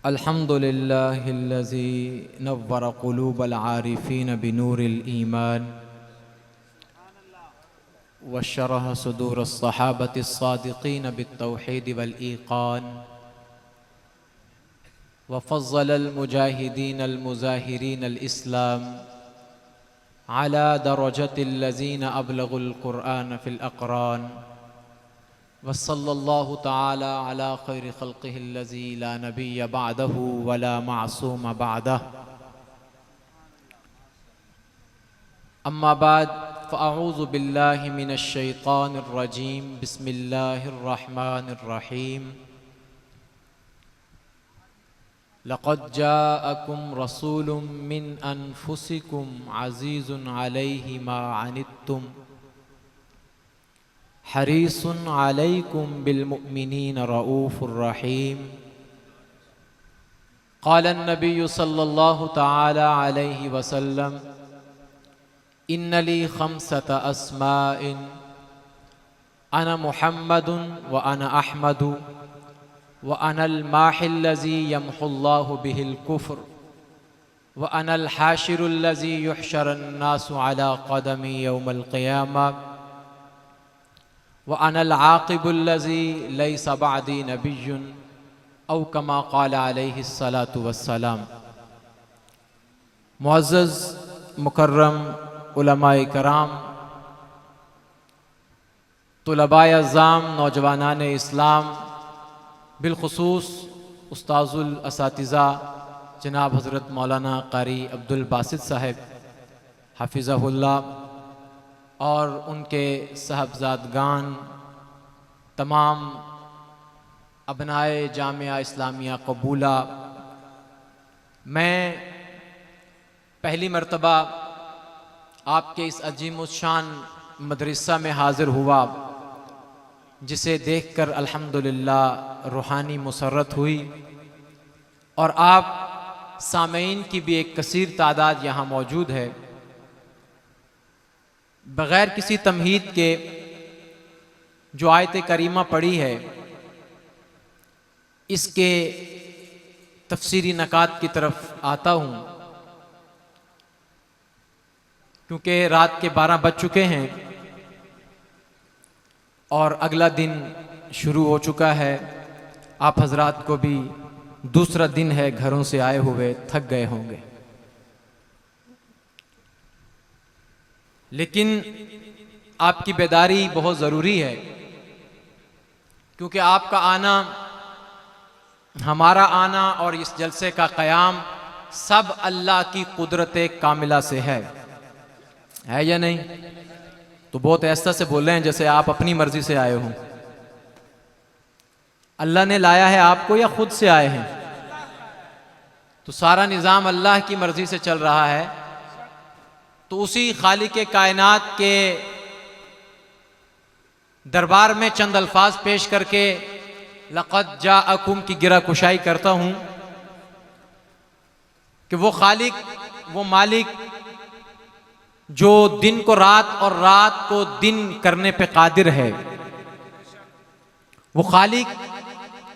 अल्हम्दुलिल्लाहिल्लज़ी नव्वरा क़ुलूबल आरिफ़ीन बिनूरिल ईमान व शरह सुदूरस सहाबतिस सादिक़ीन बित्तौहीद वल ईक़ान व फ़ज़्ज़लल मुजाहिदीनल मुज़ाहिरीनल इस्लाम अला दरजतिल्लज़ीन अबलगुल क़ुरआन फ़िल अक़रान वसल्लल्लाहु तआला अला खैरि खल्क़िहिल्लज़ी ला नबिय्य बअदहु वला मासूम बअदहु अम्मा बाद फ़अऊज़ु बिल्लाहि मिनश शैतानिर रजीम बिस्मिल्लाहिर रहमानिर रहीम लक़द जाअकुम रसूलुम मिन अनफुसिकुम अज़ीज़ुन अलैहि मा अनित्तुम हरीसुन अलैकुम बिलमुमिनीन रऊफ़ुर रहीम क़ालन नबिय्यु सल्लल्लाहु तआला अलैहि वसल्लम इन्नली खम्सत अस्माइन अना मुहम्मदुन व अना अहमदु व अनल माहिल्लज़ी यम्हुल्लाहु बिहिल कुफ्र व अनल हाशिरुल्लज़ी युहशरन्नासु अला क़दमी यौमल क़ियामा व अनल आक़िबुल्लज़ी लैसा बअदी नबिय्युन औ कमा क़ाल अलैहिस्सलातु वस्सलाम। मुअज़्ज़ज़ मुकर्रम उलमाए कराम, तुलबाए अज़्ज़ाम, नौजवानान इस्लाम, बिलखुसूस उस्ताज़ुल असातिज़ा जनाब हज़रत मौलाना क़ारी अब्दुल बासित साहब हफ़िज़हुल्लाह और उनके साहबज़ादगान, तमाम अबनाए जामिया इस्लामिया कबूला, मैं पहली मर्तबा आपके इस अजीमुश्शान मदरसा में हाज़िर हुआ जिसे देखकर अल्हम्दुलिल्लाह रूहानी मुसर्रत हुई और आप सामीन की भी एक कसीर तादाद यहाँ मौजूद है। बग़ैर किसी तमहीद के जो आयत करीमा पढ़ी है इसके तफसीरी नकात की तरफ आता हूँ, क्योंकि रात के 12 बज चुके हैं और अगला दिन शुरू हो चुका है। आप हजरात को भी दूसरा दिन है, घरों से आए हुए थक गए होंगे, लेकिन आपकी बेदारी बहुत ज़रूरी है, क्योंकि आपका आना, हमारा आना और इस जलसे का क़याम सब अल्लाह की कुदरत कामिला से है या नहीं? तो बहुत ऐसा से बोल रहे हैं जैसे आप अपनी मर्जी से आए हों। अल्लाह ने लाया है आपको या खुद से आए हैं? तो सारा निज़ाम अल्लाह की मर्जी से चल रहा है। तो उसी खालिक कायनात के दरबार में चंद अल्फाज पेश करके लक़द जाअकुम की गिरा कुशाई करता हूँ कि वो खालिक, वो मालिक जो दिन को रात और रात को दिन करने पे कादिर है, वो खालिक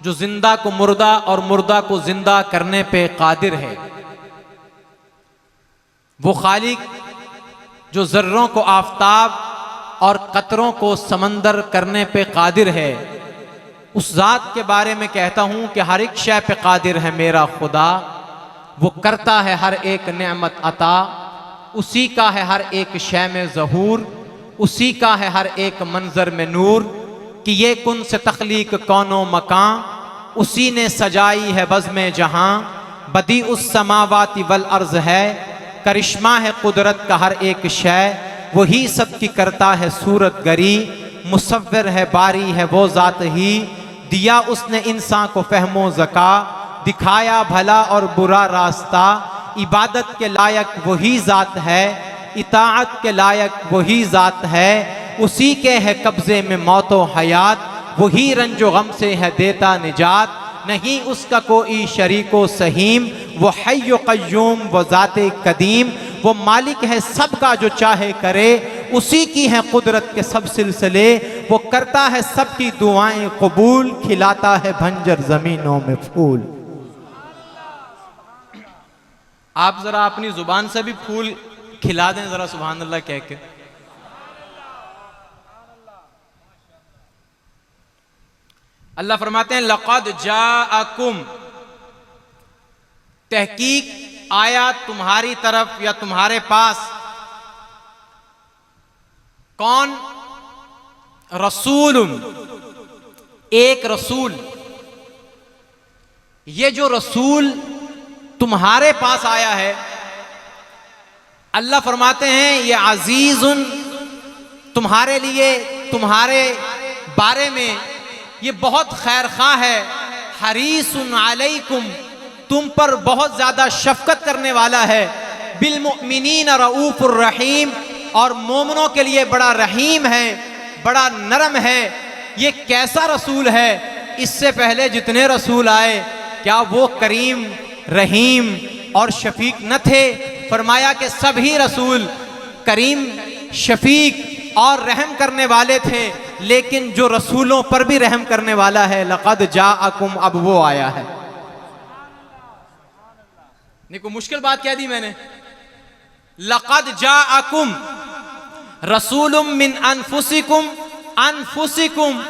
जो जिंदा को मुर्दा और मुर्दा को जिंदा करने पे कादिर है, वो खालिक जो ज़र्रों को आफताब और कतरों को समंदर करने पे कादिर है, उस ज़ात के बारे में कहता हूँ कि हर एक शय पे कादिर है मेरा खुदा। वो करता है हर एक नेमत अता, उसी का है हर एक शय में ज़हूर, उसी का है हर एक मंजर में नूर। कि ये कुन से तख्लीक कौनो मकान, उसी ने सजाई है बज़्म जहां। बदी उस समावाति वल अर्ज़ है, करिश्मा है कुदरत का हर एक शय। वही सबकी करता है सूरत गरी, मुसव्विर है बारी है वो ज़ात ही। दिया उसने इंसान को फ़हमो ज़का, दिखाया भला और बुरा रास्ता। इबादत के लायक वही ज़ात है, इताअत के लायक वही ज़ात है। उसी के है कब्ज़े में मौत व हयात, वही रंजो गम से है देता निजात। नहीं उसका कोई शरीको सहीम, वो हय्यो क़य्यूम वो ज़ाते कदीम। वो मालिक है सबका जो चाहे करे, उसी की है कुदरत के सब सिलसिले। वो करता है सबकी दुआएं कबूल, खिलाता है भंजर ज़मीनों में फूल। आप जरा अपनी जुबान से भी फूल खिला दें जरा, सुभान अल्लाह कह के। अल्लाह फरमाते हैं लक़द जाअकुम, तहकीक आया तुम्हारी तरफ या तुम्हारे पास। कौन? रसूल, एक रसूल। ये जो रसूल तुम्हारे पास आया है, अल्लाह फरमाते हैं ये अजीजुन, तुम्हारे लिए, तुम्हारे बारे में ये बहुत खैरखा है। हरीसुन अलैकुम, तुम पर बहुत ज्यादा शफकत करने वाला है। बिलमुमिनीन रऊफुर रहीम, और मोमिनों के लिए बड़ा रहीम है, बड़ा नरम है। ये कैसा रसूल है? इससे पहले जितने रसूल आए क्या वो करीम, रहीम और शफीक न थे? फरमाया कि सभी रसूल करीम, शफीक और रहम करने वाले थे, लेकिन जो रसूलों पर भी रहम करने वाला है, लक़द जाअकुम, अब वो आया है। नहीं, कोई मुश्किल बात कह दी मैंने। लक़द जाअकुम रसूलुम मिन अनफुसिकुम, अनफुसिकुम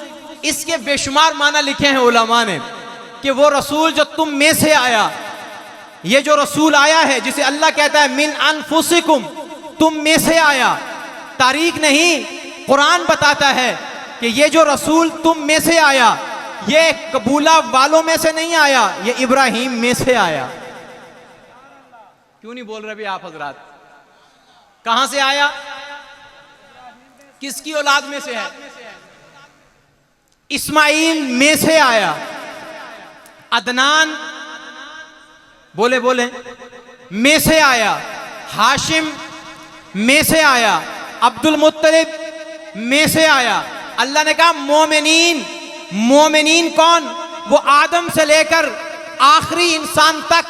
इसके बेशुमार माना लिखे हैं उलमा ने कि वो रसूल जो तुम में से आया। ये जो रसूल आया है जिसे अल्लाह कहता है मिन अनफुसिकुम, तुम में से आया, तारीख नहीं कुरान बताता है कि ये जो रसूल तुम में से आया, ये कबूला वालों में से नहीं आया, ये इब्राहिम में से आया। क्यों नहीं बोल रहे भी आप हजरात? कहां से आया? किसकी औलाद में से है? इस्माइल में से आया। अदनान, बोले बोले, में से आया। हाशिम में से आया। अब्दुल मुत्तलिब में से आया। अल्लाह ने कहा मोमिनीन, मोमिनीन कौन? वो आदम से लेकर आखिरी इंसान तक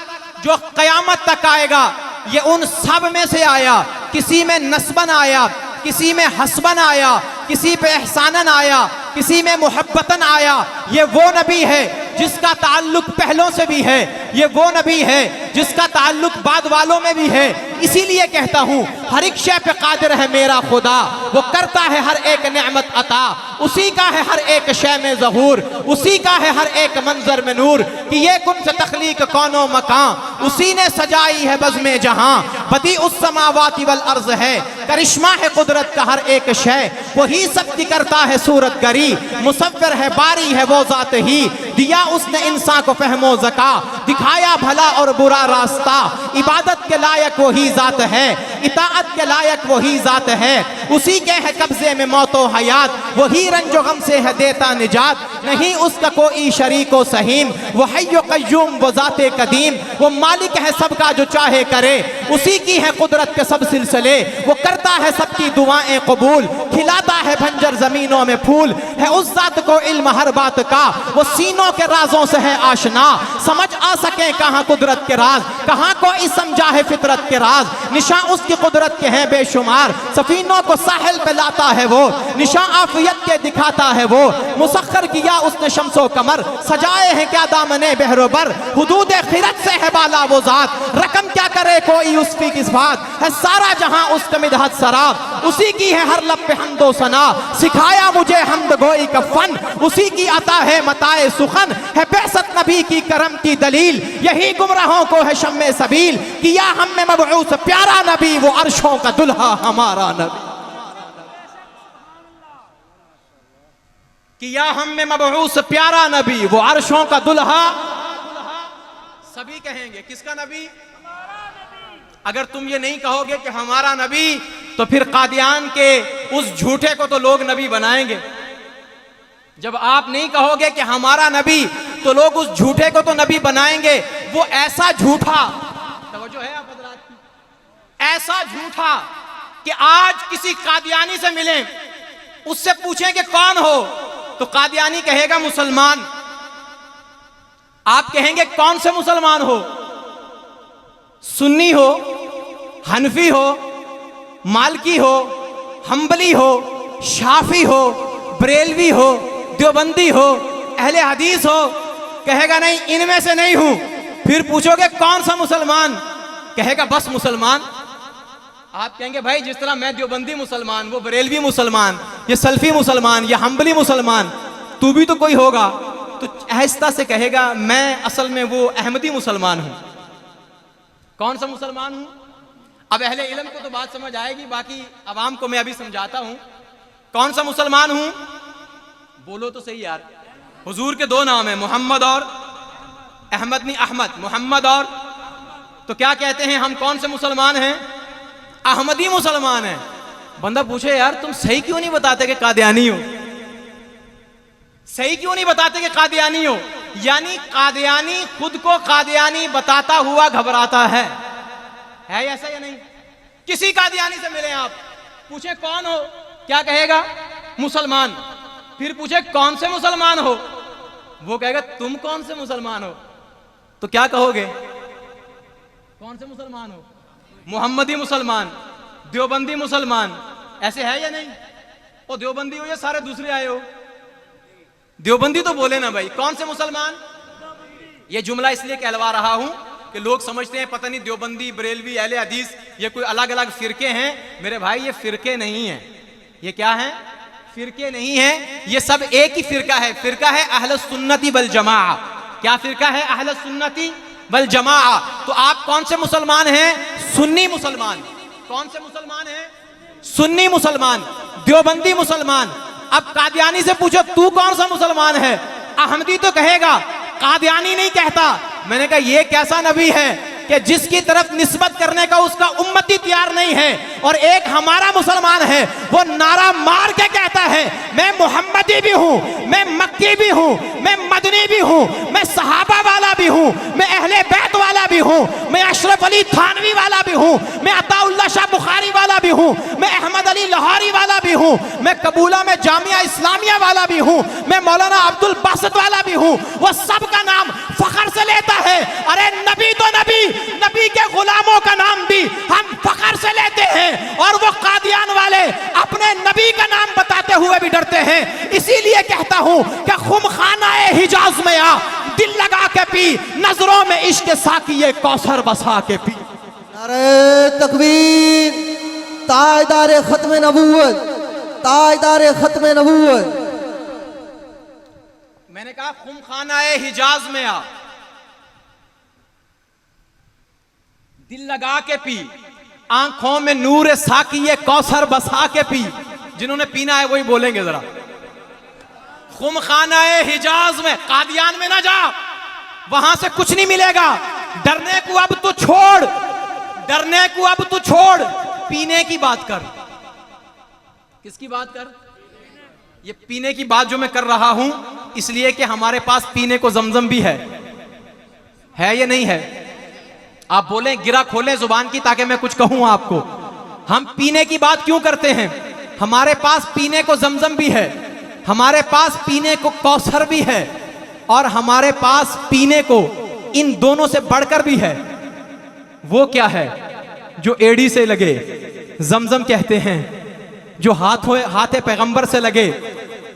जो कयामत तक आएगा, ये उन सब में से आया। किसी में नस्बन आया, किसी में हस्बन आया, किसी पे एहसानन आया, किसी में मुहब्बतन आया। ये वो नबी है जिसका ताल्लुक पहलों से भी है, ये वो नबी है जिसका ताल्लुक बाद वालों में भी है। इसीलिए कहता हूं हर एक शय पे कादिर है मेरा खुदा, वो करता है हर एक नेमत अता, उसी का है हर एक शय में ज़हूर, उसी का है हर एक मंजर में नूर। कि ये कुन से तख्लीक कौनो मकान, उसी ने सजाई है बज़्मे जहां, बदी उस समावाति वल अर्ज़ है, करिश्मा है कुदरत का हर एक शय, वही सबकी करता है सूरत गरी, मुसव्विर है बारी है वो ज़ात ही, दिया उसने इंसान को फहमो ज़का, दिखाया भला और बुरा रास्ता, इबादत के लायक वही ज़ात है, इताअत के लायक वही ज़ात है, उसी के है कब्जे में मौतो हयात, वही रंजो गम से है देता निजात, नहीं उसका कोई शरीको सहीम, वो हय्यो कय्यूम वो ज़ाते कदीम, वो मालिक है सबका जो चाहे करे, उसी की है कुदरत के सब सिलसिले, वो करता है सबकी दुआएं कबूल, खिलाता है भंजर जमीनों में फूल, है उस ज़ात को इल्म हर बात का, वो सीनों के राजों से है आशना, समझ आ सके कहाँ कुदरत के राज, कहाँ कोई समझा है फितरत के राज, निशा उसकी कुदरत के हैं बेशुमार, सफीनों को साहिल पे लाता है वो, निशा आफियत के दिखाता है वो, मुसख्खर किया उसने शम्सो कमर, सजाए हैं क्या दामने बहरोबर, हुदूद खिरत से है बाला वो ज़ात, रकम क्या करे कोई उसकी किस बात, है सारा जहां उसका मिदहत सराब, उसी की है हर लब पे हम्दो सना, सिखाया मुझे हम्द गोई का फन, उसी की अता है मताए सुखन, है बेअसत नबी की करम की दलील, यही गुमराहों को है शम्मे सबील, किया हम में मबऊस प्यारा नबी, वो अर्शों का दुल्हा हमारा नबी, किया हम में मबऊस प्यारा नबी, वो अर्शों का दुल्हा। सभी कहेंगे किसका नबी? अगर तुम ये नहीं कहोगे कि हमारा नबी, तो फिर कादियान के उस झूठे को तो लोग नबी बनाएंगे। जब आप नहीं कहोगे कि हमारा नबी, तो लोग उस झूठे को तो नबी बनाएंगे। वो ऐसा झूठा, तवज्जो है आप हज़रात की, ऐसा झूठा कि आज किसी कादियानी से मिले, उससे पूछें कि कौन हो, तो कादियानी कहेगा मुसलमान। आप कहेंगे कौन से मुसलमान हो? सुन्नी हो, हनफी हो, मालकी हो, हम्बली हो, शाफी हो, बरेलवी हो, देवबंदी हो, अहले हदीस हो, कहेगा नहीं इनमें से नहीं हूं। फिर पूछोगे कौन सा मुसलमान, कहेगा बस मुसलमान। आप कहेंगे भाई जिस तरह मैं देवबंदी मुसलमान, वो बरेलवी मुसलमान, ये सल्फी मुसलमान, ये हम्बली मुसलमान, तू भी तो कोई होगा। तो आहिस्ता से कहेगा मैं असल में वो अहमदी मुसलमान हूं। कौन सा मुसलमान हूं? अब अहले इल्म को तो बात समझ आएगी, बाकी अवाम को मैं अभी समझाता हूं कौन सा मुसलमान हूं। बोलो तो सही यार। हुजूर के दो नाम है, मोहम्मद और अहमद, नहीं अहमद, मोहम्मद और। तो क्या कहते हैं हम कौन से मुसलमान हैं? अहमदी मुसलमान हैं। बंदा पूछे यार तुम सही क्यों नहीं बताते कि कादियानी हो, सही क्यों नहीं बताते कि कादियानी हो? यानी कादियानी खुद को कादियानी बताता हुआ घबराता है ऐसा या नहीं? किसी कादियानी से मिले आप, पूछे कौन हो, क्या कहेगा? मुसलमान। फिर पूछे कौन से मुसलमान हो, वो कहेगा तुम कौन से मुसलमान हो। तो क्या कहोगे? कौन से मुसलमान हो? मोहम्मदी मुसलमान, देवबंदी मुसलमान, ऐसे है या नहीं? ओ देवबंदी हो या सारे दूसरे आए हो? देवबंदी तो बोले ना भाई। कौन से मुसलमान? ये जुमला इसलिए कहलवा रहा हूं कि लोग समझते हैं पता नहीं देवबंदी, बरेलवी, अहले हदीस ये कोई अलग अलग फिरके हैं। मेरे भाई ये फिरके नहीं है। ये क्या है? फिरके नहीं है, ये सब एक ही फिरका है। फिरका है अहले सुन्नती वल जमा। क्या फिरका है? अहले सुन्नती वल जमा। तो आप कौन से मुसलमान हैं? सुन्नी मुसलमान। कौन से मुसलमान हैं? सुन्नी मुसलमान, देवबंदी मुसलमान। अब कादियानी से पूछो तू कौन सा मुसलमान है? अहमदी तो कहेगा, कादियानी नहीं कहता। मैंने कहा ये कैसा नबी है कि जिसकी तरफ निस्बत करने का उसका उम्मती तैयार नहीं है। और एक हमारा मुसलमान है, वो नारा मार के कहता है मैं मोहम्मदी भी हूं, मैं मक्की भी हूं, मैं मदनी भी हूं, मैं सहाबा वाला भी हूं, मैं अहले बैत वाला भी हूं, मैं अशरफ अली थानवी वाला भी हूं, मैं अताउल्लाह शाह बुखारी वाला भी हूं, मैं अहमद अली लाहौरी वाला भी हूं, मैं कबूला में जामिया इस्लामिया वाला भी हूं, मैं मौलाना अब्दुल बासित वाला भी हूं। वो सब का नाम फखर से लेता है। अरे नबी तो नबी, नबी के गुलामों का नाम भी हम फखर से लेते हैं। और वो कादियान वाले अपने नबी का नाम बताते हुए भी डरते हैं। इसीलिए कहता हूं कि खुमखाना-ए हिजाज में आ, दिल लगा के पी, नजरों में इश्क साकी कौसर बसा के पी। नारे तकबीर, ताजदार खत्म नबूवत, ताजदार खत्म नबूवत। मैंने कहा खुमखाना-ए हिजाज में आ, दिल लगा के पी, आंखों में नूर साकी कौसर बसा के पी। जिन्होंने पीना है वही बोलेंगे जरा। खुमखाना-ए हिजाज में, कादियान में ना जा, वहां से कुछ नहीं मिलेगा। डरने को अब तू छोड़, डरने को अब तू छोड़, पीने की बात कर। किसकी बात कर? ये पीने की बात जो मैं कर रहा हूं इसलिए कि हमारे पास पीने को जमजम भी है या नहीं है? आप बोलें, गिरा खोलें जुबान की ताकि मैं कुछ कहूं आपको। हम पीने की बात क्यों करते हैं? हमारे पास पीने को जमजम भी है, हमारे पास पीने को कौसर भी है, और हमारे पास पीने को इन दोनों से बढ़कर भी है। वो क्या है? जो एड़ी से लगे जमजम कहते हैं, जो हाथे पैगंबर से लगे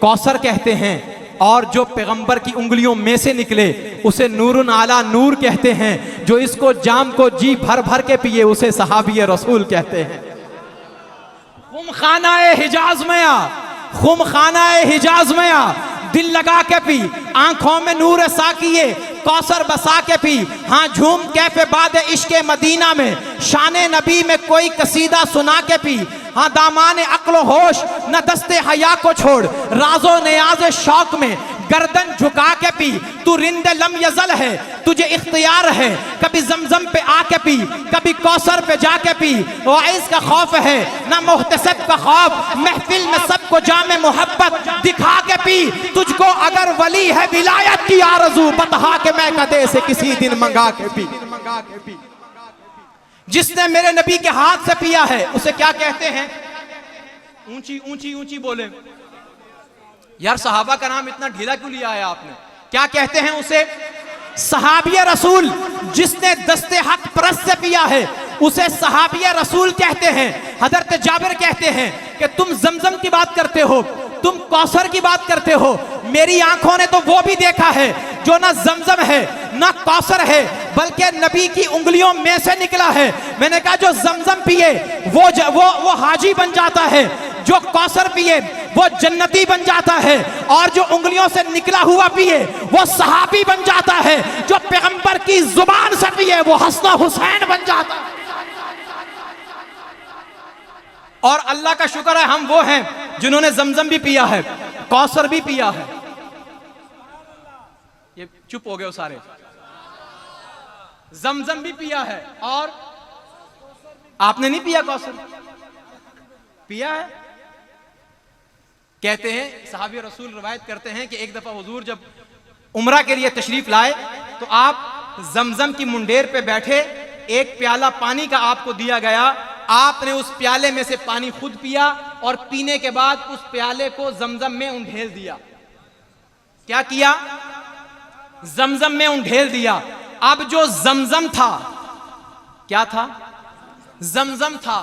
कौसर कहते हैं, और जो पैगंबर की उंगलियों में से निकले उसे नूरुन आला नूर कहते हैं। जो इसको जाम को जी भर भर के पिए उसे सहाबी रसूल कहते हैं। खुमखाना-ए हिजाज में आ, खुमखाना-ए हिजाज में आ, दिल लगा के पी, आंखों में नूर साकिए कौसर बसा के पी। हाँ झूम कैफे बाद इश्के मदीना में, शाने नबी में कोई कसीदा सुना के पी। हाँ दामाने अक्लो होश न दस्ते हया को छोड़, राजो नियाज शौक में गर्दन झुका के पी। तू रिंदे लम यजल है, तुझे इख्तियार है, कभी जमजम पे आके पी, कभी कौसर पे जाके पी। वाइज का खौफ है ना मुहतसिब का खौफ, महफिल में सबको जामे मोहब्बत दिखा के पी। तुझको अगर वली है विलायत की आरज़ू, बता के मैं कदे से किसी दिन मंगा के पी। जिसने मेरे नबी के हाथ से पिया है उसे क्या कहते हैं? ऊंची ऊंची ऊंची बोले। यार सहाबा का नाम इतना ढीला क्यों लिया है आपने? क्या कहते हैं उसे? सहाबी रसूल। जिसने दस्ते हक परस्त से पिया है उसे सहाबी रसूल कहते हैं। हजरत जाबिर कहते हैं कि तुम जमजम की बात करते हो, तुम कौसर की बात करते हो, मेरी आंखों ने तो वो भी देखा है जो ना जमजम है ना कौसर है, बल्कि नबी की उंगलियों में से निकला है। मैंने कहा जो जमजम पिए वो हाजी बन जाता है, जो कौसर पिए वो जन्नती बन जाता है, और जो उंगलियों से निकला हुआ पिए वो सहाबी बन जाता है, जो पैगंबर की जुबान से पिए वो हसन हुसैन बन जाता है। और अल्लाह का शुक्र है हम वो हैं जिन्होंने जमजम भी पिया है, कौसर भी पिया है। ये चुप हो गए हो सारे। जमजम भी पिया है और आपने नहीं पिया, कौसर पिया है। कहते हैं सहाबी रसूल रिवायत करते हैं कि एक दफा हुजूर जब उम्रा के लिए तशरीफ लाए तो आप जमजम की मुंडेर पे बैठे, एक प्याला पानी का आपको दिया गया, आपने उस प्याले में से पानी खुद पिया और पीने के बाद उस प्याले को जमजम में उंडेल दिया। क्या किया? जमजम में उंडेल दिया। अब जो जमजम था, क्या था? जमजम था,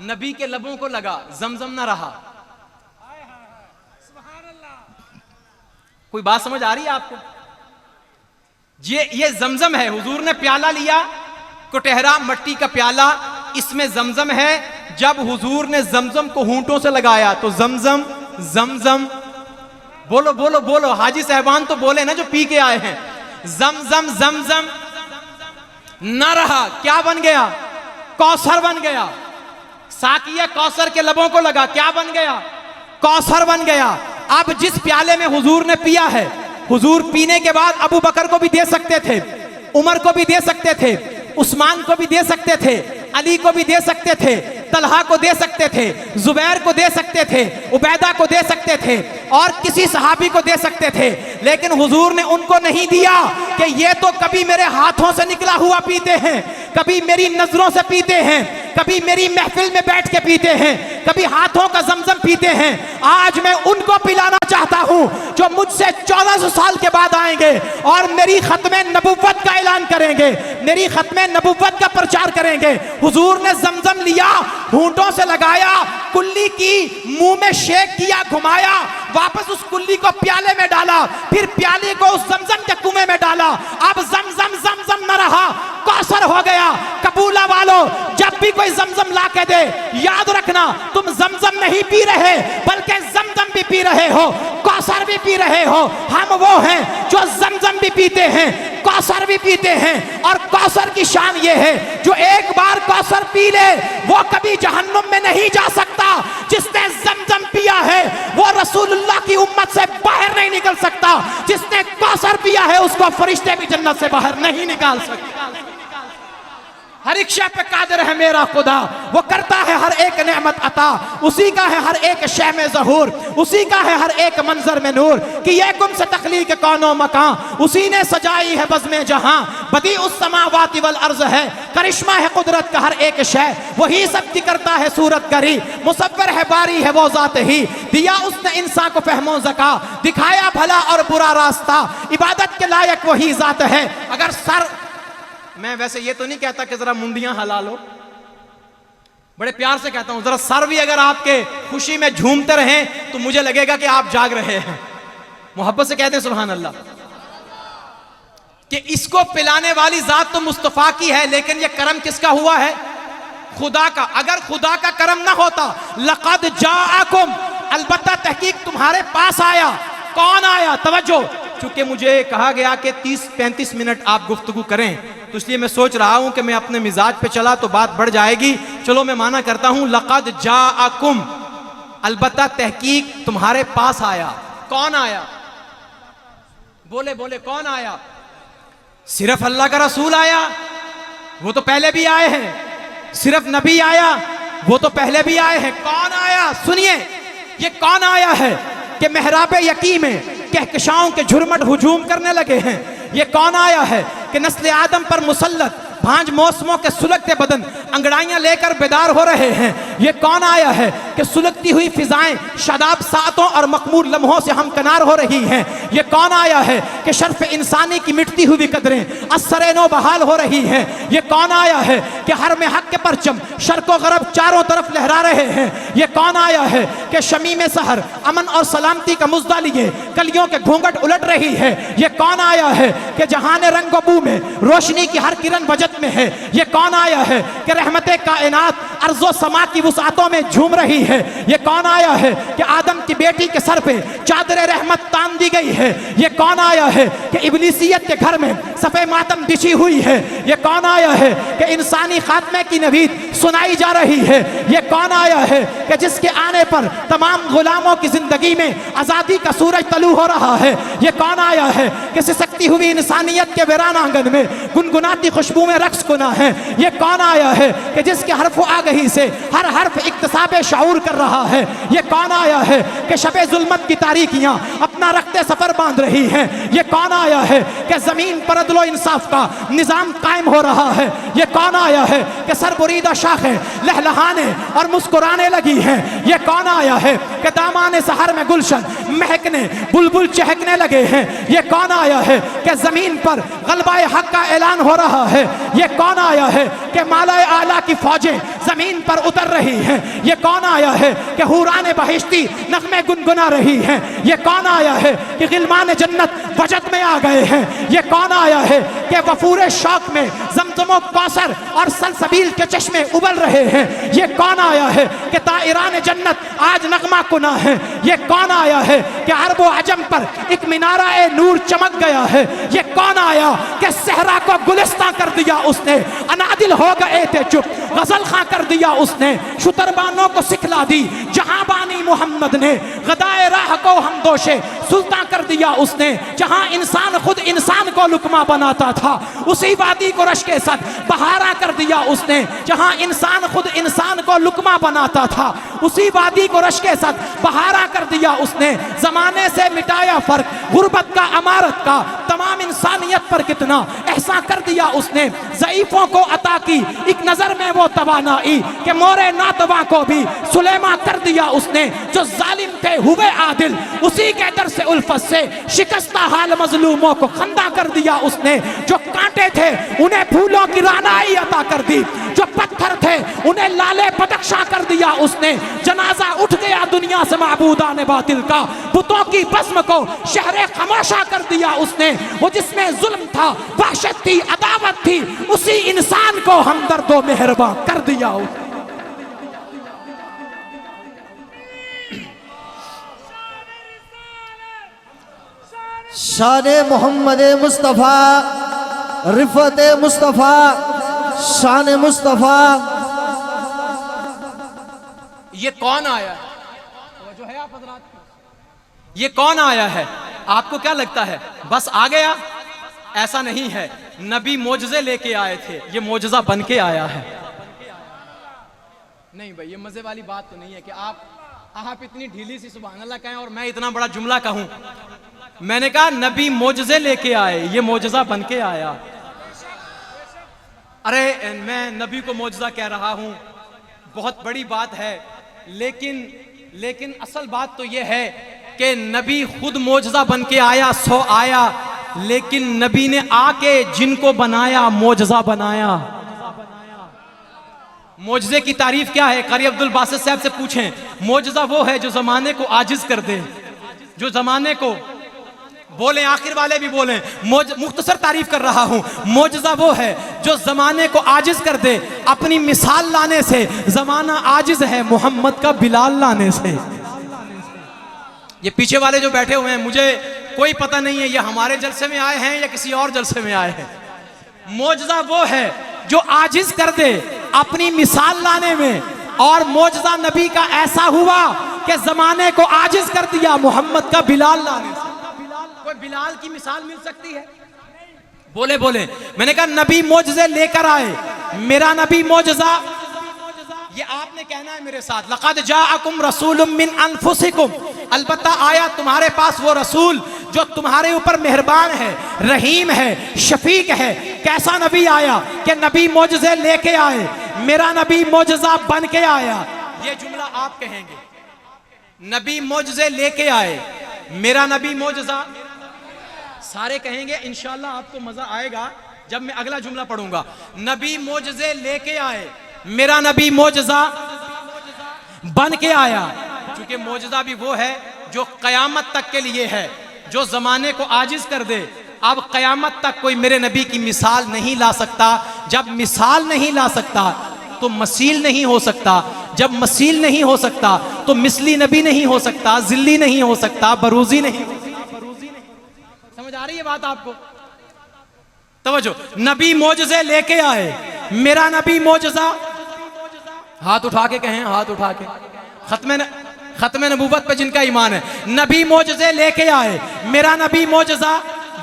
नबी के लबों को लगा, जमजम ना रहा। कोई बात समझ आ रही है आपको? ये जमजम है। हुजूर ने प्याला लिया, कुटहरा मिट्टी का प्याला, इसमें जमजम है। जब हुजूर ने जमजम को होंठों से लगाया तो जमजम जमजम, बोलो बोलो बोलो, हाजी साहबान तो बोले ना जो पी के आए हैं। जमजम जमजम ना रहा, क्या बन गया? कौसर बन गया। साकिया कौसर के लबों को लगा, क्या बन गया? कौसर बन गया। अब जिस प्याले में हुजूर ने पिया है, हुजूर पीने के बाद अबू बकर को भी दे सकते थे, उमर को भी दे सकते थे, उस्मान को भी दे सकते थे, अली को भी दे सकते थे, तलहा को दे सकते थे, जुबैर को दे सकते थे, उबैदा को दे सकते थे, और किसी सहाबी को दे सकते थे। लेकिन हुजूर ने उनको नहीं दिया कि ये तो कभी मेरे हाथों से निकला हुआ पीते हैं, कभी मेरी नजरों से पीते हैं, कभी मेरी महफिल में बैठ के पीते हैं, कभी हाथों का जमजम पीते हैं। आज मैं उनको पिलाना चाहता हूं जो मुझसे 1400 साल के बाद आएंगे और मेरी खत्मे नबुव्वत का ऐलान करेंगे, मेरी खत्मे नबुव्वत का प्रचार करेंगे। हुजूर ने जमजम लिया, होंठों से लगाया, कुल्ली की, मुंह में शेक किया, घुमाया, वापस उस कुल्ली को प्याले में डाला, फिर प्याले को उस जमजम के कुएं में डाला। अब जमजम जमजम न रहा, कौसर हो गया। कबूला वालों, जब भी कोई जमजम ला के दे, याद रखना तुम जमजम नहीं पी रहे, बल्कि जमजम भी पी रहे हो, कौसर भी पी रहे हो। हम वो हैं जो जमजम भी पीते हैं, कौसर भी पीते हैं। और कौसर की शान ये है, जो एक बार कौसर पी ले वो कभी जहन्नुम में नहीं जा सकता। जिसने जमजम पिया है वो रसूलुल्लाह की उम्मत से बाहर नहीं निकल सकता। जिसने कौसर पिया है उसको फरिश्ते भी जन्नत से बाहर नहीं निकाल सकते। हर एक शय पे कादिर है मेरा खुदा, वो करता है हर एक नेमत अता, उसी का है हर एक शय में ज़हूर, उसी का है हर एक मंजर में नूर। कि ये गुम से तख्लीक कौनो मकान, उसी ने सजाई है बज़्म जहां, बदी उस समावाति वल अर्ज़ है, करिश्मा है कुदरत का हर एक शय, वही सबकी करता है सूरत करी, मुसव्वर है बारी है वो ज़ात ही, दिया उसने इंसान को फहमो ज़का, दिखाया भला और बुरा रास्ता, इबादत के लायक वही ज़ात है। अगर सर, मैं वैसे ये तो नहीं कहता कि जरा मुंडियां हला लो, बड़े प्यार से कहता हूं, जरा सर भी अगर आपके खुशी में झूमते रहें तो मुझे लगेगा कि आप जाग रहे हैं। मोहब्बत से कहते हैं सुभान अल्लाह। कि इसको पिलाने वाली जात तो मुस्तफा की है, लेकिन ये करम किसका हुआ है? खुदा का। अगर खुदा का करम ना होता, लक़द जाअकुम, अलबत्ता तहकीक तुम्हारे पास आया। कौन आया? तवज्जो, चूंकि मुझे कहा गया कि 30-35 मिनट आप गुफ्तगू करें, तो इसलिए मैं सोच रहा हूं कि मैं अपने मिजाज पे चला तो बात बढ़ जाएगी। चलो मैं माना करता हूं, लक़द जाअकुम, अलबत्ता तहकीक तुम्हारे पास आया। कौन आया? बोले बोले, कौन आया? सिर्फ अल्लाह का रसूल आया? वो तो पहले भी आए हैं। सिर्फ नबी आया? वो तो पहले भी आए हैं। कौन आया? सुनिए, ये कौन आया है कि मेहराब यकी में कहकशाओं के झुरमट हुजूम करने लगे हैं? ये कौन आया है कि नस्ल आदम पर मुसल्लत भांज मौसमों के सुलगते बदन अंगड़ाइयां लेकर बेदार हो रहे हैं? ये कौन आया है कि सुलगती हुई फिजाएं शादाब सातों और मखमूर लम्हों से हम कनार हो रही हैं। ये कौन आया है कि शर्फ इंसानी की मिटती हुई कदरें असरे नो बहाल हो रही हैं। ये कौन आया है कि हर में हक के परचम शर्को गरब चारों तरफ लहरा रहे हैं। ये कौन आया है कि शमी में सहर अमन और सलामती का मुज्दा लिए कलियों के घूंघट उलट रही है। ये कौन आया है कि जहान रंग बू में रोशनी की हर किरण बजत में है। ये कौन आया है कि रहमते कायनात अर्ज़ो समा की वुसातों में झूम रही है। ये कौन आया है कि आदम की बेटी के सर पे चादर रहमत तान दी गई है। ये कौन आया है कि इब्लीसियत के घर में सफ़े मातम बिछी हुई है। ये कौन आया है कि इंसानी खात्मे की नवीद सुनाई जा रही है। ये कौन आया है कि जिसके आने पर तमाम गुलामों की जिंदगी में आज़ादी का सूरज तलू हो रहा है। ये कौन आया है कि सिसकती हुई इंसानियत के वीरान आंगन में गुनगुनाती खुशबू में रक्स गुना है। ये कौन आया है कि जिसके हर्फ आगही से हर हर्फ इक्तसाबे शऊर कर रहा है। ये कौन आया है कि शबे जुल्मत की तारीकियां अपना रखते सफर बांध रही हैं। ये कौन आया है कि जमीन पर अदलो इंसाफ का निजाम कायम हो रहा है। ये कौन आया है कि सरबुरीदा शाखें लहलहाने और मुस्कुराने लगी हैं। ये कौन आया है कि दामाने सहर में गुलशन महकने बुलबुल चहकने लगे हैं। ये कौन आया है कि जमीन पर गलबाए हक का ऐलान हो रहा है। ये कौन आया है कि मालाए आला की फौजें जमीन पर उतर रही हैं। ये कौन आया है कि हुराने बहिश्ती नगमे गुनगुना रही हैं। ये कौन आया है कि गिलमान जन्नत वजद में आ गए हैं। ये कौन आया है कि वफूरे शौक में जमजमो कौसर और सलसबील के चश्मे उबल रहे हैं। ये कौन आया है कि ताइरान जन्नत आज नगमा कुना है। ये कौन आया है कि अरबो अजम पर एक मिनारा ए नूर चमक गया है। ये कौन आया कि सहरा को गुलिस्तां कर दिया उसने, अनादिल हो गए थे चुप गजल खां कर दिया उसने, शुतरबानों को सिखला दी जहां बानी मोहम्मद ने, गदाए राह को हम दोषे सुल्तान कर दिया उसने। जहां इंसान खुद इंसान को लुकमा बनाता था उसी वादी को रश के साथ बहारा कर दिया उसने। जहां इंसान खुद इंसान को लुकमा बनाता था उसी वादी को रश के साथ बहारा कर दिया उसने। जमाने से मिटाया फर्क गुर्बत का अमारत का, तमाम इंसानियत पर कितना एहसान कर दिया उसने। ज़ईफों को अता की एक नजर में वो तवानाई कि मोरे नातवा को भी सुलेमा कर दिया उसने। जो जालिम थे हुए आदिल उसी के दर से उल्फत से शिकस्ता हाल मजलूमों को खंदा कर दिया उसने। जो कांटे थे उन्हें फूलों की रानाई अता कर दी, जो पत्थर थे उन्हें लाले बदख्शा कर दिया उसने। जनाजा उठ गया दुनिया से माबूदा ने बातिल का, बुतों की बस्म को शहरे खामोशा कर दिया उसने। वो जिसमें जुल्म था वहशत थी अदावत थी उसी इंसान को हमदर्दो मेहरबा कर दिया उसने। शान मोहम्मद मुस्तफ़ा रिफत मुस्तफ़ा शान मुस्तफ़ा। ये कौन आया है? जो है आप हज़रात, ये कौन आया है? आपको क्या लगता है बस आ गया? ऐसा नहीं है। नबी मोजज़े लेके आए थे, ये मोजज़ा बन के आया है। नहीं भाई ये मजे वाली बात तो नहीं है कि आप इतनी ढीली सी सुभान अल्लाह कहें और मैं इतना बड़ा जुमला कहूं। मैंने कहा नबी मोजज़े लेके आए, ये मोजज़ा बन के आया। अरे मैं नबी को मोजज़ा कह रहा हूं, बहुत बड़ी बात है, लेकिन असल बात तो यह है कि नबी खुद मोजज़ा बन के आया, सो आया, लेकिन नबी ने आके जिनको बनाया मोजज़ा बनाया। मोजज़े की तारीफ क्या है? कारी अब्दुल बासित साहब से पूछें। मोजज़ा वो है जो ज़माने को आजिज़ कर दे, जो ज़माने को बोले, आखिर वाले भी बोले, मुख्तसर तारीफ कर रहा हूं। मोजज़ा वो है जो ज़माने को आजिज़ कर दे। अपनी मिसाल लाने से ज़माना आजिज़ है, मोहम्मद का बिलाल लाने से। ये पीछे वाले जो बैठे हुए हैं मुझे कोई पता नहीं है ये हमारे जलसे में आए हैं या किसी और जलसे में आए हैं। मोजज़ा वो है जो आजिज़ कर दे अपनी मिसाल लाने में, और मोजज़ा नबी का ऐसा हुआ कि ज़माने को आजिज़ कर दिया मोहम्मद का बिलाल लाने से। कोई बिलाल की मिसाल मिल सकती है? बोले मैंने कहा नबी मोजज़े लेकर आए, मेरा नबी मोजज़ा। ये आपने कहना है मेरे साथ, लक़द जाअकुम रसूलुम मिन अनफुसिकुम, अलबत्ता आया तुम्हारे पास वो रसूल जो तुम्हारे ऊपर मेहरबान है, रहीम है, शफीक है। कैसा नबी आया कि नबी मोजज़े लेके आए, मेरा नबी मोजज़ा बन के आया। ये जुमला आप कहेंगे, नबी मोजज़े लेके आए, मेरा नबी मोजज़ा। सारे कहेंगे, इंशाअल्लाह आपको मजा आएगा जब मैं अगला जुमला पढ़ूंगा। नबी मोजज़े लेके आए, मेरा नबी मोजज़ा बन के आया। क्योंकि मोजज़ा भी वो है जो कयामत तक के लिए है, जो जमाने को आजिज कर दे। अब कयामत तक कोई मेरे नबी की मिसाल नहीं ला सकता। जब मिसाल नहीं ला सकता तो मसील नहीं हो सकता, जब मसील नहीं हो सकता तो मिसली नबी नहीं हो सकता, जिल्ली नहीं हो सकता, बरूजी नहीं हो सकता। समझ आ रही है बात आपको? तवज्जो, नबी मोजज़े लेके आए, मेरा नबी मोजज़ा। हाथ उठा के कहें, हाथ उठा के। खत्म नबूवत पे जिनका ईमान है, नबी मोजज़े लेके आए, मेरा नबी मोजज़ा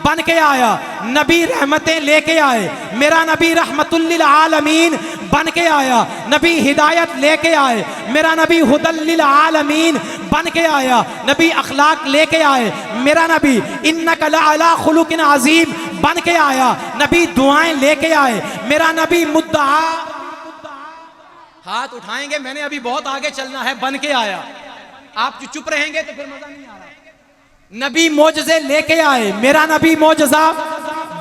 बन के आया। नबी रहमतें लेके आए, मेरा नबी रहमतुल लिल आलमीन बन के आया। नबी हिदायत लेके आए, मेरा नबी हुदल लिल आलमीन बन के आया। नबी अखलाक लेके आए, मेरा नबी इन्नका लअला खुलुकिन अज़ीम बन के आया। नबी दुआएं लेके आए, मेरा नबी मुद्दआ। हाथ उठाएंगे, मैंने अभी बहुत आगे चलना है। बन के आया, आप जो चुप रहेंगे तो फिर मजा नहीं आ रहा। नबी मोजज़े लेके आए, मेरा नबी मोजज़ा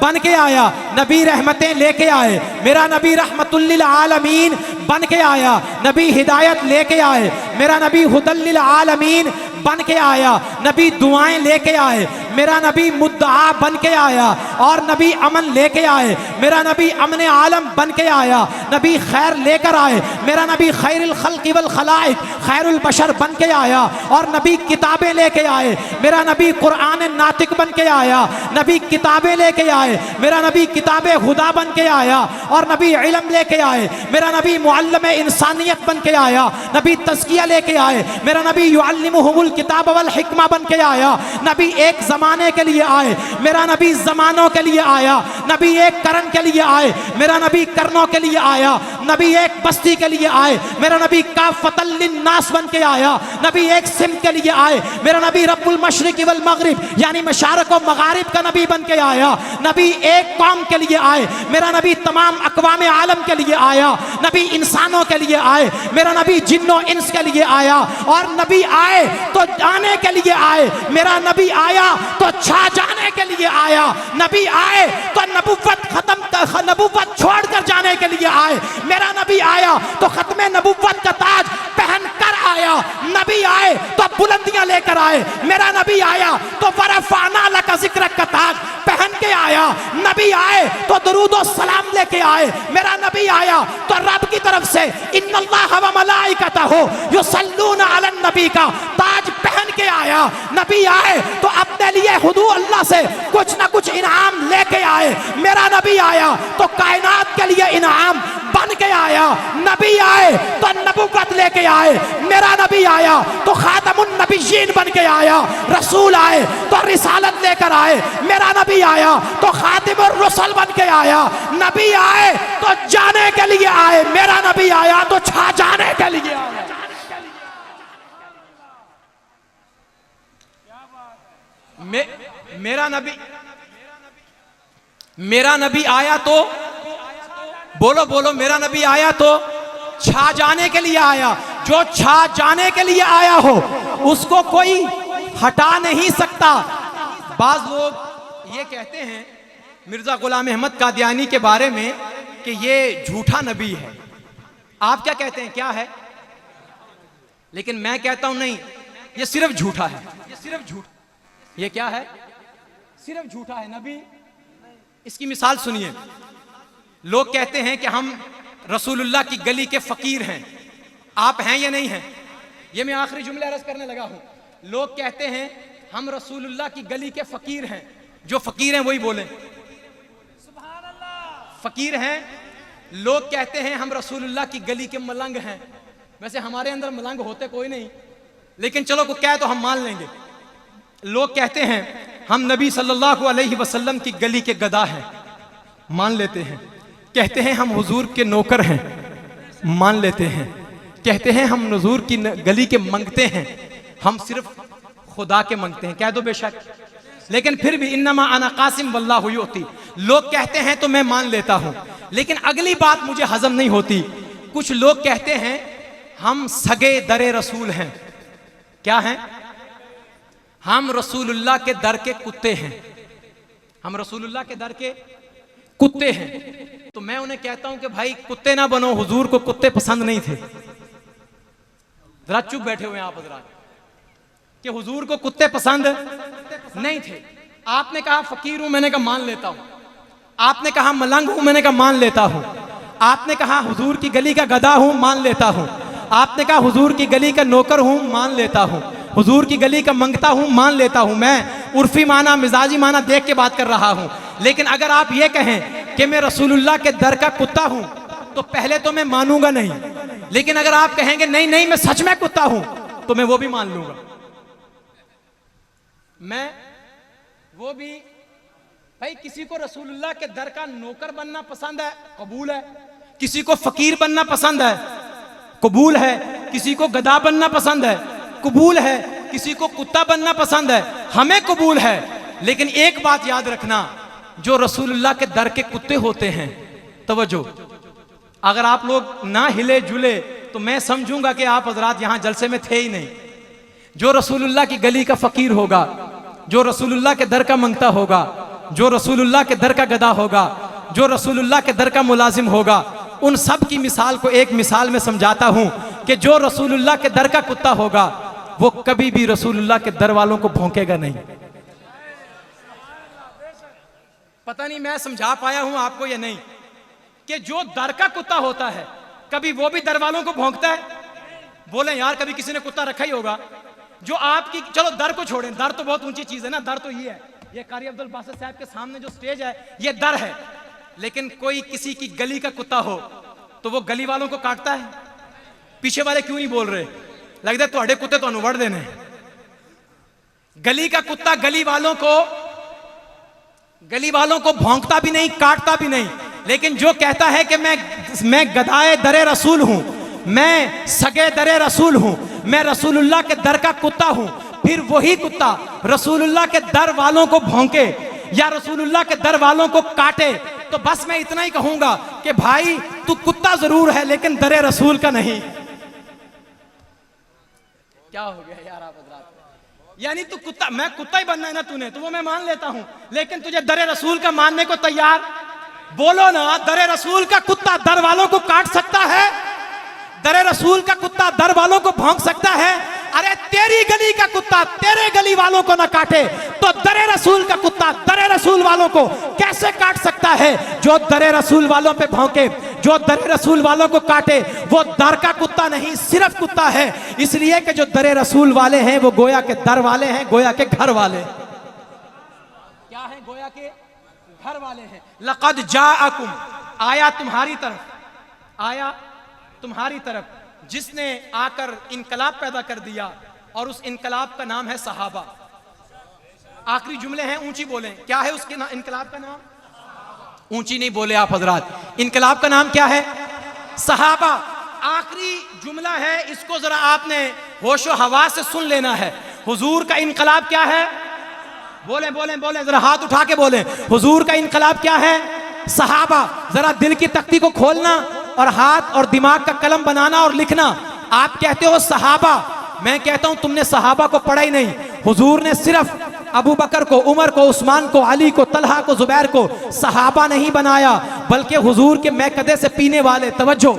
बन के आया। नबी रहमतें लेके आए, मेरा नबी रहमतुल लिल आलमीन बन के आया। नबी हिदायत लेके आए, मेरा नबी हुदल लिल आलमीन बन के आया। नबी दुआएं लेके आए, मेरा नबी मुद्दआ बन के आया। और नबी अमन लेके आए, मेरा नबी अमन आलम बन के आया। नबी खैर लेकर आए, मेरा नबी खैरुल खल्क़ि वल खलाइक खैरुल बशर बन के आया। और नबी किताबें लेके आए, मेरा नबी कुरान नातिक बन के आया। नबी किताबें लेके आए, मेरा नबी किताबे हुदा बन के आया। और नबी इल्म लेके आए, मेरा नबी मुअल्लिम इंसानियत बन के आया। नबी तज़किया लेके आए, मेरा नबी युअल्लिमुहुमुल किताब वल हिकमा बन के आया। नबी एक जमाने के लिए आए, मेरा नबी जमानों के लिए आया। नबी एक करन के लिए आए, मेरा नबी करनों के लिए आया। नबी एक बस्ती के लिए आए, मेरा नबी काफ़तल लिन्नास बन के आया। नबी एक सिम के लिए आए, मेरा नबी रब्बुल मशरिक़ वल मग़रिब यानी मशारिक़ व मग़ारिब का नबी बन के आया। नबी एक कौम के लिए आए, मेरा नबी तमाम अक़वाम आलम के लिए आया। नबी इंसानों के लिए आए, मेरा नबी जिन्नों इंस के लिए आया। और नबी आए तो जाने के लिए आए, मेरा नबी आया तो छा जाने के लिए आया। नबी आए तो नबुव्वत नबुव्वत छोड़कर जाने के लिए आए। मेरा नबी आया तो खत्म नबुव्वत का ताज पहन कर आया। नबी आए तो बुलंदियां लेकर आए, मेरा नबी आया तो वरफ़अना लका ज़िक्रक का ताज पहन के आया। नबी आए तो दुरूद और सलाम लेके आए, मेरा नबी आया तो रब की तरफ से इन्नल्लाह व मलाइकतहु युसल्लूना अलन नबी का ताज पहन के आया। नबी आए तो अपने लिए हुदू अल्लाह से कुछ ना कुछ इनाम लेके आए। मेरा नबी आया तो कायनात के लिए इनाम बन के आया। नबी आए तो नबुव्वत लेके आए, मेरा नबी आया तो खातमुन नबिय्यीन बन के आया। रसूल आए तो रिसालत लेकर आए, मेरा नबी आया तो खातिमुर रुsul बन के आया। नबी आए तो जाने के लिए आए, मेरा नबी आया तो छा जाने के लिए आया। मेरा नबी आया तो बोलो बोलो, मेरा नबी आया तो छा जाने के लिए आया। जो छा जाने के लिए आया हो उसको कोई हटा नहीं सकता। बाज लोग ये कहते हैं मिर्जा गुलाम अहमद कादियानी के बारे में कि ये झूठा नबी है। आप क्या कहते हैं, क्या है? लेकिन मैं कहता हूं नहीं, ये सिर्फ झूठा है, ये सिर्फ झूठा। ये क्या है? सिर्फ झूठा है नबी। इसकी मिसाल सुनिए। लोग कहते हैं कि हम रसूलुल्लाह की गली के फकीर हैं। आप हैं या नहीं हैं? ये मैं आखिरी जुमले अर्ज करने लगा हूं। लोग कहते हैं हम रसूलुल्लाह की गली के फकीर हैं। जो फकीर हैं वही बोलें सुभान अल्लाह। फकीर हैं। लोग कहते हैं हम रसूलुल्लाह की गली के मलंग हैं। वैसे हमारे अंदर मलंग होते कोई नहीं, लेकिन चलो को क्या है तो हम मान लेंगे। लोग कहते हैं हम नबी सल्लल्लाहु अलैहि वसल्लम की गली के गदा हैं, मान लेते हैं। कहते हैं हम हुजूर के नौकर हैं, मान लेते हैं। कहते हैं हम हुजूर की गली के मंगते हैं, हम सिर्फ खुदा के मंगते हैं। कह दो बेशक, लेकिन फिर भी इन्नमा अना कासिम वल्लाहु युती। लोग कहते हैं तो मैं मान लेता हूं, लेकिन अगली बात मुझे हजम नहीं होती। कुछ लोग कहते हैं हम सगे दरे रसूल हैं। क्या हैं? हम रसूलुल्लाह के दर के कुत्ते हैं। हम रसूलुल्लाह के दर के कुत्ते हैं। तो मैं उन्हें कहता हूं कि भाई कुत्ते ना बनो, हुजूर को कुत्ते पसंद नहीं थे। जरा चुप बैठे हुए आप हजरात कि हुजूर को कुत्ते पसंद नहीं थे। आपने कहा फकीर हूं, मैंने कहा मान लेता हूं। आपने कहा मलंग हूं, मैंने कहा मान लेता हूं। आपने कहा हुजूर की गली का गधा हूं, मान लेता हूं। आपने कहा हुजूर की गली का नौकर हूं, मान लेता हूं। हुजूर की गली का मंगता हूं, मान लेता हूं। मैं उर्फी माना मिजाजी माना देख के बात कर रहा हूं। लेकिन अगर आप ये कहें कि मैं रसूलुल्लाह के दर का कुत्ता हूं तो पहले तो मैं मानूंगा नहीं, लेकिन अगर आप कहेंगे नहीं नहीं मैं सच में कुत्ता हूं तो मैं वो भी मान लूंगा। मैं वो भी भाई, किसी को रसूलुल्लाह के दर का नौकर बनना पसंद है, कबूल है। किसी को फकीर बनना पसंद है, कबूल है। किसी को गधा बनना पसंद है, कबूल है। किसी को कुत्ता बनना पसंद है, हमें कबूल है। लेकिन एक बात याद रखना, जो रसूलुल्लाह के दर के कुत्ते होते हैं, तवज्जो, अगर आप लोग ना हिले जुले तो मैं समझूंगा कि आप हजरात यहां जलसे में थे ही नहीं। जो रसूलुल्लाह की गली का फकीर होगा, जो रसूलुल्लाह के दर का मंगता होगा, जो रसूलुल्लाह के दर का गधा होगा, जो रसूलुल्लाह के दर का मुलाजिम होगा, उन सब की मिसाल को एक मिसाल में समझाता हूं कि जो रसूलुल्लाह के दर का कुत्ता होगा वो कभी भी रसूलुल्लाह के दर वालों को भौंकेगा नहीं। पता नहीं मैं समझा पाया हूं आपको या नहीं, कि जो दर का कुत्ता होता है कभी वो भी दर वालों को भौंकता है? बोले यार कभी किसी ने कुत्ता रखा ही होगा। जो आपकी, चलो दर को छोड़ें, दर तो बहुत ऊंची चीज है ना। दर तो ये है, ये कारी अब्दुल बासित साहब के सामने जो स्टेज है ये दर है। लेकिन कोई किसी की गली का कुत्ता हो तो वो गली वालों को काटता है? पीछे वाले क्यों नहीं बोल रहे? लगता है थोड़े कुत्ते तो वड़ देने। गली का कुत्ता गली वालों को भौंकता भी नहीं, काटता भी नहीं। लेकिन जो कहता है कि मैं गधाए दरे रसूल हूं, मैं सगे दरे रसूल हूं, मैं रसूलुल्लाह के दर का कुत्ता हूं, फिर वही कुत्ता रसूलुल्लाह के दर वालों को भौंके या रसूलुल्लाह के दर वालों को काटे, तो बस मैं इतना ही कहूंगा कि भाई तू कुत्ता जरूर है लेकिन दरे रसूल का नहीं। क्या हो गया यार आप हजरात? यानी तू कुत्ता, मैं कुत्ता ही बनना है ना तूने, तो वो मैं मान लेता हूं, लेकिन तुझे दरे रसूल का मानने को तैयार? बोलो ना, दरे रसूल का कुत्ता दर वालों को काट सकता है? दरे रसूल का कुत्ता दर वालों को भौंक सकता है? अरे तेरी गली का कुत्ता तेरे गली वालों को ना काटे तो दरे रसूल का कुत्ता दरे रसूल वालों को कैसे काट सकता है? जो दरे रसूल वालों पे भौंके, जो दरे रसूल वालों को काटे, वो दर का कुत्ता नहीं, सिर्फ कुत्ता है। इसलिए कि जो दरे रसूल वाले हैं वो गोया के दर वाले हैं, गोया के घर वाले। क्या है? गोया के घर वाले हैं। लक़द जाअकुम, आया तुम्हारी तरफ, आया तुम्हारी तरफ, जिसने आकर इनकलाब पैदा कर दिया, और उस इनकलाब का नाम है सहाबा। आखिरी जुमले हैं, ऊंची बोलें। क्या है उसके इनकलाब का नाम? ऊंची नहीं बोले आप हजरात। इनकलाब का नाम क्या है? सहाबा। आखिरी जुमला है, इसको जरा आपने होशो हवा से सुन लेना है। हुजूर का इनकलाब क्या है? बोले बोले बोले, जरा हाथ उठा के बोले। हुजूर का इनकलाब क्या है? सहाबा। जरा दिल की तख्ती को खोलना और हाथ और दिमाग का कलम बनाना और लिखना। आप कहते हो सहाबा, मैं कहता हूं तुमने सहाबा को पढ़ा ही नहीं। हुजूर ने सिर्फ अबू बकर को, उमर को, उस्मान को, अली को, तलहा को, जुबैर को सहाबा नहीं बनाया, बल्कि हुजूर के मैकदे से पीने वाले, तवज्जो,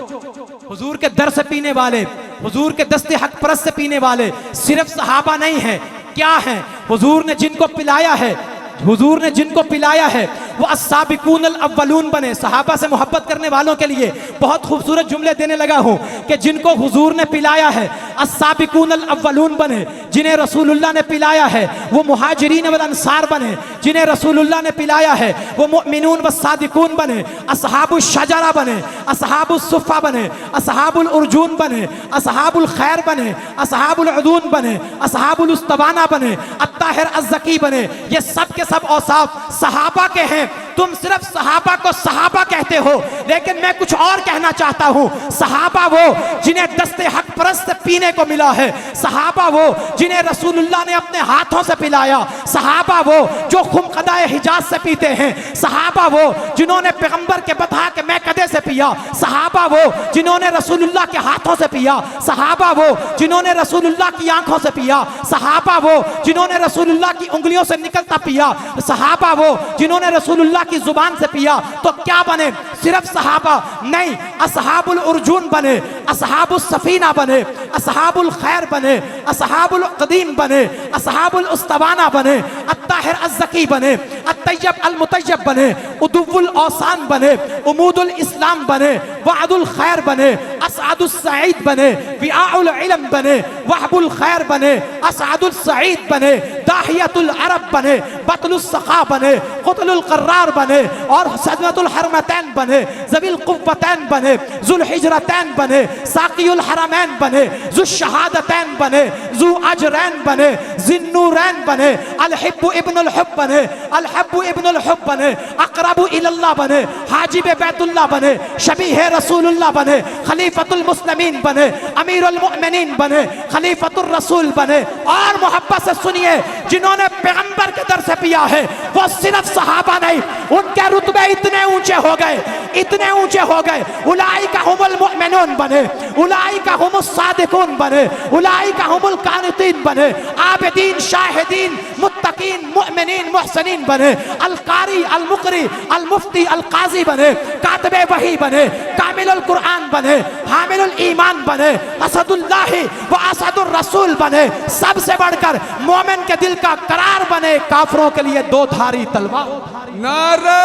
हुजूर के दर से पीने वाले, हुजूर के दस्ते हक परस्त से पीने वाले सिर्फ सहाबा नहीं है। क्या है? हुजूर ने जिनको पिलाया है, हुजूर ने जिनको पिलाया है वो अस्साबिकून अल अव्वलून बने। सहाबा से मोहब्बत करने वालों के लिए बहुत खूबसूरत जुमले देने लगा हूं कि जिनको हुजूर ने पिलाया है अस्साबिकून अल अव्वलून बने। जिन्हें रसूलुल्लाह ने पिलाया है वो मुहाजिरीन वल अंसार बने। जिन्हें रसूलुल्लाह ने पिलाया है वो मुमिनून व सादिकून बने। अस्हाबुल शजरा बने, अस्हाबुल सुफ़ा बने, अस्हाबुल उर्जून बने, अस्हाबुल खैर बने, अस्हाबुल उदून बने, अस्हाबुल उस्तवाना बने, अत्ताहिर अज़्ज़की बने। ये सब के सब औसाफ सहाबा के हैं। तुम सिर्फ सहाबा को सहाबा कहते हो, लेकिन मैं कुछ और कहना चाहता हूं। सहाबा वो जिन्हें दस्ते हक परस्त से पीने को मिला है, सहाबा वो जिन्हें रसूलुल्लाह ने अपने हाथों से पिलाया, सहाबा वो जो खुमकदाए हिजाज से पीते हैं, सहाबा वो जिन्होंने पैगंबर के बता के मैं कदे से पिया, सहाबा वो जिन्होंने रसूलुल्लाह के हाथों से पिया, सहाबा वो जिन्होंने रसूलुल्लाह की आंखों से पिया, सहाबा वो जिन्होंने रसूलुल्लाह की उंगलियों से निकलता पिया, सहाबा वो जिन्होंने रसूलुल्लाह की जुबान से पिया। तो क्या बने? सिर्फ सहाबा नहीं, असहाबुल उर्जून बने, असहाबुल सफीना बने, असहाबुल खैर बने, असहाबुल कदीम बने, असहाबुल उस्तवाना बने, अत्ताहिर अज़्ज़की बने, अत्तय्यब अल मुतय्यब बने, उदुव्वुल औसान बने, उमूदुल इस्लाम बने, वअदुल खैर बने, असअदुस सईद बने, विआउल इल्म बने, वहबुल खैर बने, असअदुल सईद बने, दाहियतुल अरब बने, बतलुस सखा बने, कुतलुल कर्रार बने और सदमतुल हरमतैन बने, ज़विल कुव्वतैन बने, ज़ुल हिजरतैन बने, साक़ियुल हरमैन बने, ज़ुल शहादतैन बने, ज़ु अजरैन बने, ज़िन्नूरैन बने, अल हिब्बु इब्नुल हुब्ब बने, अल हब्बु इब्नुल हुब्ब बने, अक़रबु इलल्लाह बने, हाजिब बैतुल्लाह बने, शबीह रसूलुल्लाह बने, खलीफतुल मुस्लिमीन बने, अमीरुल मुमिनीन बने, खलीफतुर रसूल बने। और मोहब्बत से सुनिए, जिन्होंने पैगंबर के दर से पिया है वो सिर्फ सहाबा नहीं, उनके रुतबे इतने ऊंचे हो गए, इतने ऊंचे हो गए। उलाइका हुमुल मुमिनून बने, उलाइका हुमुस सादिकून बने, उलाइका हुमुल कानितीन बने, आबिदीन शाहिदीन मुत्तकीन मुमिनीन मुहसिनीन बने, अल कारी अल मुकरी अल मुफ्ती अल काजी बने, कातिबे वही बने, कामिलुल कुरान बने, हामिलुल ईमान बने, असदुल्लाहि व असदुर रसूल बने, सबसे बढ़कर मोमिन के दिल का करार बने, काफिरों के लिए दो धारी तलवार। नारे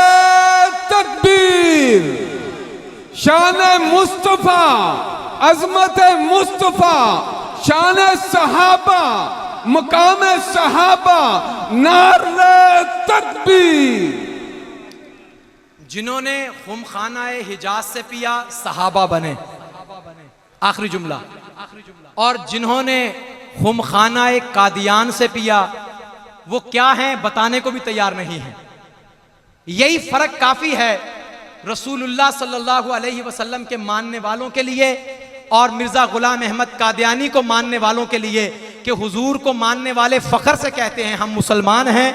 तकबीर, शान मुस्तफा, अजमत मुस्तफा, शान सहाबा, मकाम सहाबा, नारे तकबीर। जिन्होंने खुमखानाए हिजाज से पिया सहाबा बने, आखिरी जुमला। और जिन्होंने खुमखानाए कादियान से पिया वो क्या है बताने को भी तैयार नहीं है। यही फर्क काफी है रसूलुल्लाह सल्लल्लाहु अलैहि वसल्लम के मानने वालों के लिए और मिर्जा गुलाम अहमद कादियानी को मानने वालों के लिए कि हुजूर को मानने वाले फख्र से कहते हैं हम मुसलमान हैं,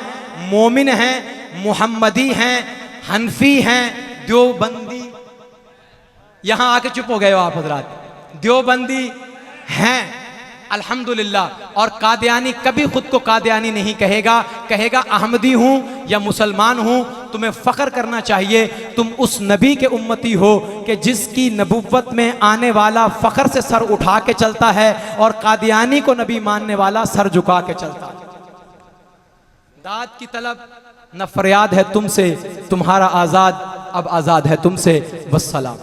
मोमिन हैं, मुहम्मदी हैं, हनफी हैं, देवबंदी। यहां आके चुप हो गए हो आप हजरात, देवबंदी हैं अल्हम्दुलिल्लाह। और कादियानी कभी खुद को कादियानी नहीं कहेगा, कहेगा अहमदी हूं या मुसलमान हूं। तुम्हें फख्र करना चाहिए, तुम उस नबी के उम्मती हो कि जिसकी नबुव्वत में आने वाला फख्र से सर उठा के चलता है और कादियानी को नबी मानने वाला सर झुका के चलता है। दाद की तलब न फरियाद है तुमसे, तुम्हारा आज़ाद अब आज़ाद है तुमसे। वस्सलाम।